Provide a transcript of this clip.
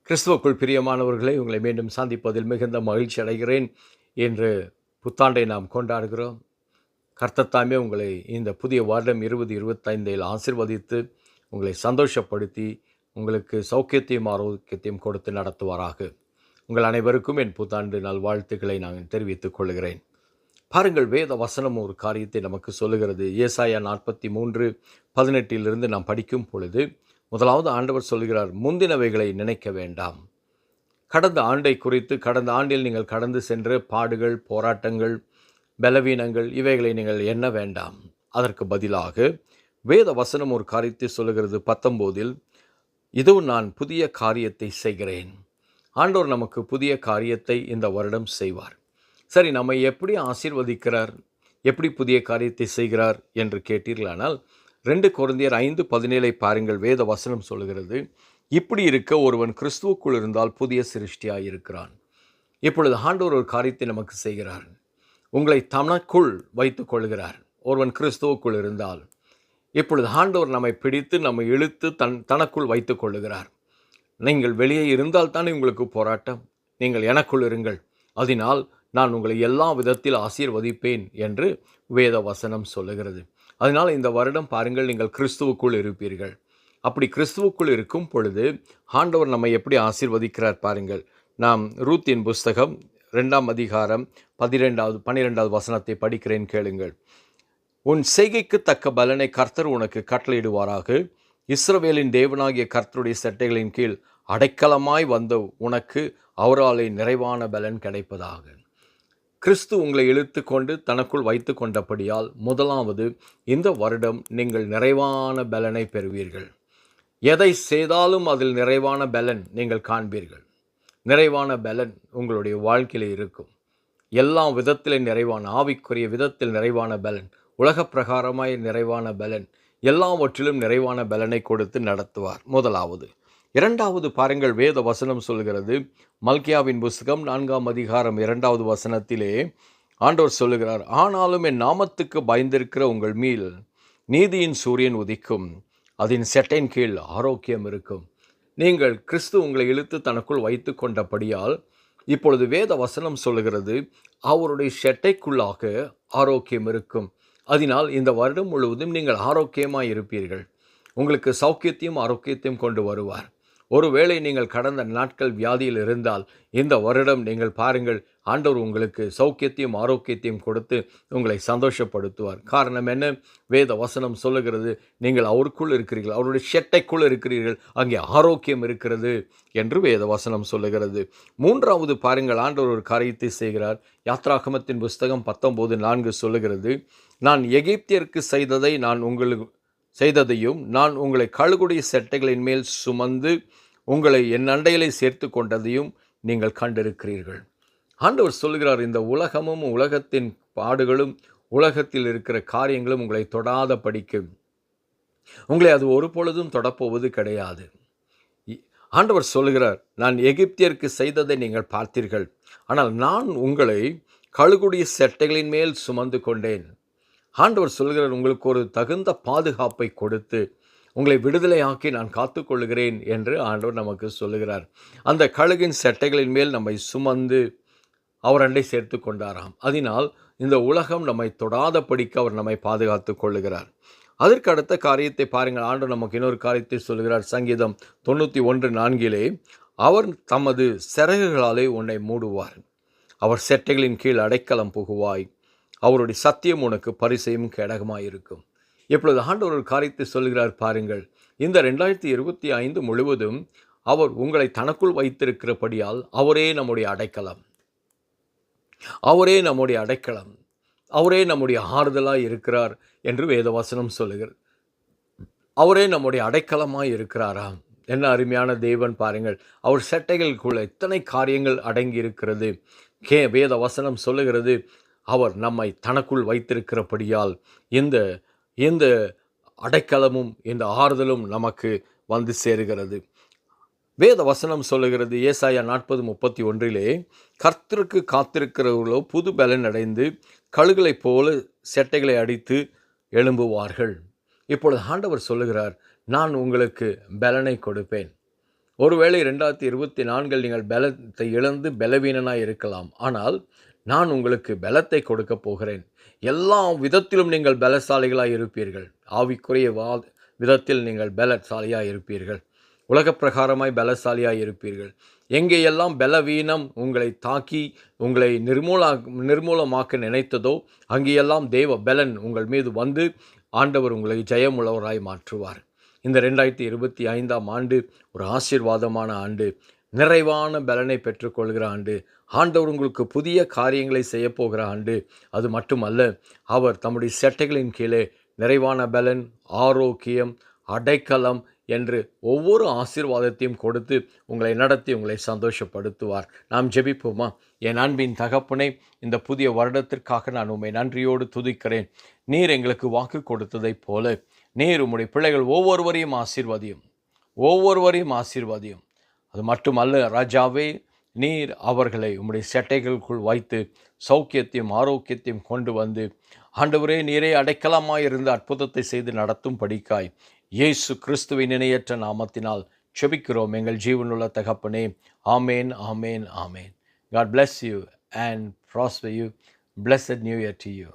கிறிஸ்துவுக்குள் பிரியமானவர்களை உங்களை மீண்டும் சந்திப்பதில் மிகுந்த மகிழ்ச்சி அடைகிறேன். இன்று புத்தாண்டை நாம் கொண்டாடுகிறோம். கர்த்தத்தாமே உங்களை இந்த புதிய வருடம் 2025 ஆசீர்வதித்து உங்களை சந்தோஷப்படுத்தி உங்களுக்கு சௌக்கியத்தையும் ஆரோக்கியத்தையும் கொடுத்து நடத்துவாராக. உங்கள் அனைவருக்கும் என் புத்தாண்டு நல்வாழ்த்துக்களை நான் தெரிவித்துக் கொள்கிறேன். பாருங்கள், வேத வசனம் ஒரு காரியத்தை நமக்கு சொல்லுகிறது. ஏசாயா 43:18 நாம் படிக்கும் பொழுது முதலாவது ஆண்டவர் சொல்கிறார், முந்தினவைகளை நினைக்க வேண்டாம். கடந்த ஆண்டை குறித்து, கடந்த ஆண்டில் நீங்கள் கடந்து சென்ற பாடுகள், போராட்டங்கள், பலவீனங்கள், இவைகளை நீங்கள் எண்ண வேண்டாம். அதற்கு பதிலாக வேத வசனம் ஒரு காரியத்தை சொல்லுகிறது. 19 இதோ நான் புதிய காரியத்தை செய்கிறேன். ஆண்டவர் நமக்கு புதிய காரியத்தை இந்த வருடம் செய்வார். சரி, நம்மை எப்படி ஆசீர்வதிக்கிறார், எப்படி புதிய காரியத்தை செய்கிறார் என்று கேட்டீர்களானால் 2 கொரிந்தியர் 5:17 பாருங்கள். வேத வசனம் சொல்லுகிறது, இப்படி இருக்க ஒருவன் கிறிஸ்துவுக்குள் இருந்தால் புதிய சிருஷ்டியாய் இருக்கிறான். இப்பொழுது ஆண்டவர் ஒரு காரியத்தை நமக்கு செய்கிறார். உங்களை தனக்குள் வைத்துக் கொள்கிறார். ஒருவன் கிறிஸ்துவுக்குள் இருந்தால் இப்பொழுது ஆண்டவர் நம்மை பிடித்து நம்மை இழுத்து தனக்குள் வைத்துக் கொள்ளுகிறார். நீங்கள் வெளியே இருந்தால் தானே உங்களுக்கு போராட்டம். நீங்கள் எனக்குள் இருங்கள், அதனால் நான் உங்களை எல்லா விதத்தில் ஆசீர்வதிப்பேன் என்று வேத வசனம் சொல்லுகிறது. அதனால் இந்த வருடம் பாருங்கள், நீங்கள் கிறிஸ்துவுக்குள் இருப்பீர்கள். அப்படி கிறிஸ்துவுக்குள் இருக்கும் பொழுது ஆண்டவர் நம்மை எப்படி ஆசீர்வதிக்கிறார் பாருங்கள். நாம் ரூத்தின் புஸ்தகம் 2ஆம் அதிகாரம் 12வது வசனத்தை படிக்கிறேன், கேளுங்கள். உன் செய்கைக்கு தக்க பலனை கர்த்தர் உனக்கு கட்டளையிடுவாராக. இஸ்ரவேலின் தேவனாகிய கர்த்தருடைய சட்டைகளின் கீழ் அடைக்கலமாய் வந்த உனக்கு அவராலே நிறைவான பலன் கிடைப்பதாக. கிறிஸ்து உங்களை இழுத்து கொண்டு தனக்குள் வைத்து கொண்டபடியால் முதலாவது இந்த வருடம் நீங்கள் நிறைவான பலனை பெறுவீர்கள். எதை செய்தாலும் அதில் நிறைவான பலன் நீங்கள் காண்பீர்கள். நிறைவான பலன் உங்களுடைய வாழ்க்கையில் இருக்கும். எல்லா விதத்திலும் நிறைவான, ஆவிக்குரிய விதத்தில் நிறைவான பலன், உலக பிரகாரமாய் நிறைவான பலன், எல்லாவற்றிலும் நிறைவான பலனை கொடுத்து நடத்துவார். முதலாவது. இரண்டாவது பாருங்கள், வேத வசனம் சொல்கிறது. மல்கியாவின் புஸ்தகம் 4ஆம் அதிகாரம் 2வது வசனத்திலே ஆண்டவர் சொல்லுகிறார், ஆனாலும் என் நாமத்துக்கு பயந்திருக்கிற உங்கள் மேல் நீதியின் சூரியன் உதிக்கும், அதன் செட்டையின் கீழ் ஆரோக்கியம் இருக்கும். நீங்கள் கிறிஸ்து உங்களை இழுத்து தனக்குள் வைத்து கொண்டபடியால் இப்பொழுது வேத வசனம் சொல்லுகிறது, அவருடைய செட்டைக்குள்ளாக ஆரோக்கியம் இருக்கும். அதனால் இந்த வருடம் முழுவதும் நீங்கள் ஆரோக்கியமாய் இருப்பீர்கள். உங்களுக்கு சௌக்கியத்தையும் ஆரோக்கியத்தையும் கொண்டு வருவார். ஒருவேளை நீங்கள் கடந்த நாட்கள் வியாதியில் இருந்தால் இந்த வருடம் நீங்கள் பாருங்கள், ஆண்டவர் உங்களுக்கு சௌக்கியத்தையும் ஆரோக்கியத்தையும் கொடுத்து உங்களை சந்தோஷப்படுத்துவார். காரணம் என்ன? வேத வசனம் சொல்லுகிறது, நீங்கள் அவருக்குள் இருக்கிறீர்கள், அவருடைய ஷெட்டைக்குள் இருக்கிறீர்கள், அங்கே ஆரோக்கியம் இருக்கிறது என்று வேத வசனம் சொல்லுகிறது. மூன்றாவது பாருங்கள், ஆண்டவர் ஒரு காரியத்தை செய்கிறார். யாத்ராகமத்தின் புஸ்தகம் 19:4 சொல்லுகிறது, நான் எகிப்தியருக்கு செய்ததையும் நான் உங்களை கழுகுடைய செட்டைகளின் மேல் சுமந்து உங்களை என் அண்டையிலே சேர்த்து கொண்டதையும் நீங்கள் கண்டிருக்கிறீர்கள். ஆண்டவர் சொல்கிறார், இந்த உலகமும் உலகத்தின் பாடுகளும் உலகத்தில் இருக்கிற காரியங்களும் உங்களை தொடாத படிக்கும். உங்களை அது ஒரு பொழுதும் தொடப்போவது கிடையாது. ஆண்டவர் சொல்கிறார், நான் எகிப்தியருக்கு செய்ததை நீங்கள் பார்த்தீர்கள், ஆனால் நான் உங்களை கழுகுடைய செட்டைகளின் மேல் சுமந்து கொண்டேன். ஆண்டவர் சொல்கிறார், உங்களுக்கு ஒரு தகுந்த பாதுகாப்பை கொடுத்து உங்களை விடுதலையாக்கி நான் காத்துக்கொள்கிறேன் என்று ஆண்டவர் நமக்கு சொல்லுகிறார். அந்த கழுகின் செட்டைகளின் மேல் நம்மை சுமந்து அவர் அண்டை சேர்த்து கொண்டாராம். அதனால் இந்த உலகம் நம்மை தொடாதபடிக்கு அவர் நம்மை பாதுகாத்து கொள்ளுகிறார். அதற்கு அடுத்த காரியத்தை பாருங்கள். ஆண்டவர் நமக்கு இன்னொரு காரியத்தை சொல்லுகிறார். சங்கீதம் 91:4 அவர் தமது சிறகுகளாலே உன்னை மூடுவார், அவர் செட்டைகளின் கீழ் அடைக்கலம் புகுவாய், அவருடைய சத்தியம் உனக்கு பரிசையும் கேடகமாயிருக்கும். இப்பொழுது ஆண்டவர் ஒரு காரியத்தை சொல்கிறார் பாருங்கள். இந்த 2025 முழுவதும் அவர் உங்களை தனக்குள் வைத்திருக்கிறபடியால் அவரே நம்முடைய அடைக்கலம், அவரே நம்முடைய அடைக்கலம், அவரே நம்முடைய ஆறுதலாய் இருக்கிறார் என்று வேதவசனம் சொல்லுகிறது. அவரே நம்முடைய அடைக்கலமாய் இருக்கிறாராம். என்ன அருமையான தேவன் பாருங்கள். அவர் செட்டைகளுக்குள்ள எத்தனை காரியங்கள் அடங்கி இருக்கிறது. வேத வசனம் சொல்லுகிறது, அவர் நம்மை தனக்குள் வைத்திருக்கிறபடியால் இந்த அடைக்கலமும் இந்த ஆறுதலும் நமக்கு வந்து சேருகிறது. வேத வசனம் சொல்லுகிறது. ஏசாயா 40:31 கர்த்தருக்கு காத்திருக்கிறவர்களோ புது பலன் அடைந்து கழுகளைப் போல செட்டைகளை அடித்து எழும்புவார்கள். இப்பொழுது ஆண்டவர் சொல்லுகிறார், நான் உங்களுக்கு பலனை கொடுப்பேன், ஒருவேளை 2024 நீங்கள் பலத்தை இழந்து பலவீனனாய் இருக்கலாம். ஆனால் நான் உங்களுக்கு பலத்தை கொடுக்கப் போகிறேன். எல்லா விதத்திலும் நீங்கள் பலசாலிகளாய் இருப்பீர்கள். ஆவிக்குரிய விதத்தில் நீங்கள் பலசாலியாய் இருப்பீர்கள். உலக பிரகாரமாய் பலசாலியாய் இருப்பீர்கள். எங்கேயெல்லாம் பலவீனம் உங்களை தாக்கி உங்களை நிர்மூலமாக்க நினைத்ததோ அங்கேயெல்லாம் தேவ பலன் உங்கள் மீது வந்து ஆண்டவர் உங்களை ஜெயமுள்ளவராய் மாற்றுவார். இந்த 2025 ஆண்டு ஒரு ஆசீர்வாதமான ஆண்டு, நிறைவான பலனை பெற்றுக்கொள்கிற ஆண்டு, ஆண்டவர் உங்களுக்கு புதிய காரியங்களை செய்யப்போகிற ஆண்டு. அது மட்டுமல்ல, அவர் தம்முடைய செட்டைகளின் கீழே நிறைவான பலன், ஆரோக்கியம், அடைக்கலம் என்று ஒவ்வொரு ஆசீர்வாதத்தையும் கொடுத்து உங்களை நடத்தி உங்களை சந்தோஷப்படுத்துவார். நாம் ஜெபிப்போமா? என் அன்பின் தகப்பனே, இந்த புதிய வருடத்திற்காக நான் உம்மை நன்றியோடு துதிக்கிறேன். நீர் எங்களுக்கு வாக்கு கொடுத்ததைப் போல நீர் உம்முடைய பிள்ளைகள் ஒவ்வொருவரையும் ஆசீர்வதியும். அது மட்டுமல்ல ராஜாவே, நீர் அவர்களை உம்முடைய செட்டைகளுக்குள் வைத்து சௌக்கியத்தையும் ஆரோக்கியத்தையும் கொண்டு வந்து ஆண்டவரே, நீரே அடைக்கலமாயிருந்து அற்புதத்தை செய்து நடத்தும் படிக்காய் இயேசு கிறிஸ்துவின் இணையற்ற நாமத்தினால் செபிக்கிறோம் எங்கள் ஜீவனுள்ள தகப்பனே. ஆமேன், ஆமேன், ஆமேன். God bless you and prosper you. Blessed New Year to you.